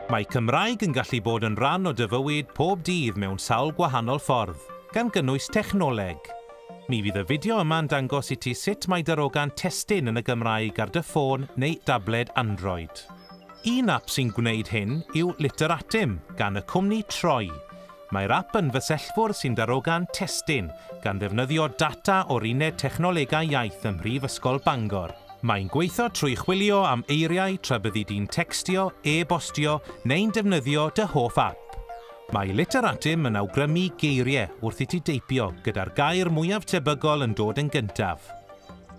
Mae Cymraeg yn gallu bod yn rhan o dy fywyd pob dydd mewn sawl gwahanol ffordd, gan gynnwys technoleg. Mi fydd y fideo yma'n dangos i ti sut mae darogan testun yn y Gymraeg ar dy ffôn neu dabled Android. Un app sy'n gwneud hyn yw Literatum gan y cwmni Troi. Mae'r app yn fysellfwr sy'n darogan testun gan ddefnyddio data o'r uned technolegau iaith ym Mhrifysgol Bangor. Mae'n gweithio trwy chwilio am eiriau tra byddi di'n textio, e-bostio neu'n defnyddio dy hoff app. Mae Literatum yn awgrymu geiriau wrth i ti deipio gyda'r gair mwyaf tebygol yn dod yn gyntaf.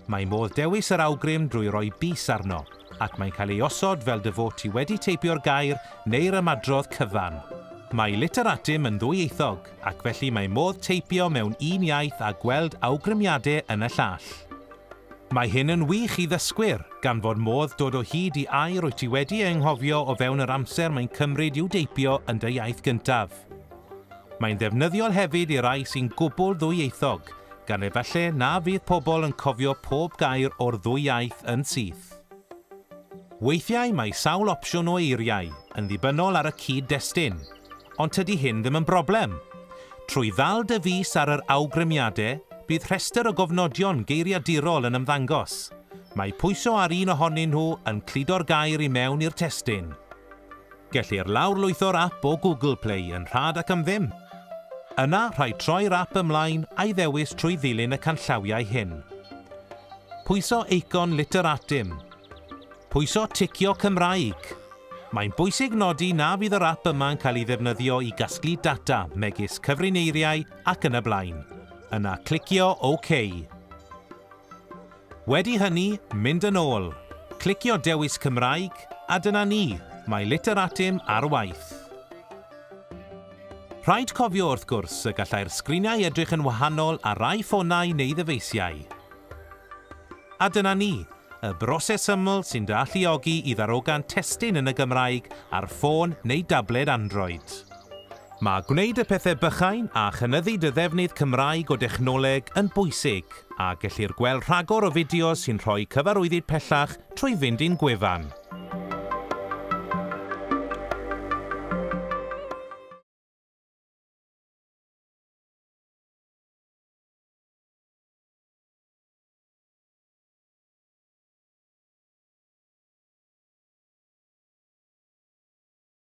Mae modd dewis yr awgrym drwy roi bys arno, ac mae'n cael ei osod fel dy fod ti wedi teipio'r gair neu'r ymadrodd cyfan. Mae Literatum yn ddwyieithog, ac felly mae modd teipio mewn un iaith a gweld awgrymiadau yn y llall. Mae hyn yn wych i ddysgwyr, gan fod modd dod o hyd i air wyt ti wedi anghofio o fewn yr amser mae'n cymryd i'w deipio yn dy iaith gyntaf. Mae'n ddefnyddiol hefyd i rai sy'n gwbl ddwyieithog, gan efallai na fydd pobl yn cofio pob gair o'r ddwy iaith yn syth. Weithiau mae sawl opsiwn o eiriau yn ddibynnol ar y cyd-destun, ond tydi hyn ddim yn broblem. Trwy ddal dy fys ar yr awgrymiadau, bydd rhestr o gofnodion geiriadirol yn ymddangos. Mae pwyso ar un ohonyn nhw yn cludo'r gair i mewn i'r testun. Gellir lawrlwytho'r app o Google Play yn rhad ac am ddim. Yna rhaid troi'r app ymlaen a'i ddewis trwy ddilyn y canllawiau hyn. Pwyso eicon Literatum. Pwyso ticio Cymraeg. Mae'n bwysig nodi na fydd yr app yma'n cael ei ddefnyddio i gasglu data megis cyfrineiriau ac yn y blaen. Yna clicio OK. Wedi hynny, mynd yn ôl. Clicio Dewis Cymraeg, a dyna ni, mae Literatum ar waith. Rhaid cofio wrth gwrs y gallai'r sgriniau edrych yn wahanol ar rai ffonau neu ddyfeisiau. A dyna ni, y broses ymyl sy'n alluogi i ddarogan testun yn y Gymraeg ar ffôn neu dabled Android. Mae gwneud y pethau bychain a chynyddu dy ddefnydd Cymraeg o dechnoleg yn bwysig, a gellir gweld rhagor o fideos sy'n rhoi cyfarwyddyd pellach trwy fynd i'n gwefan.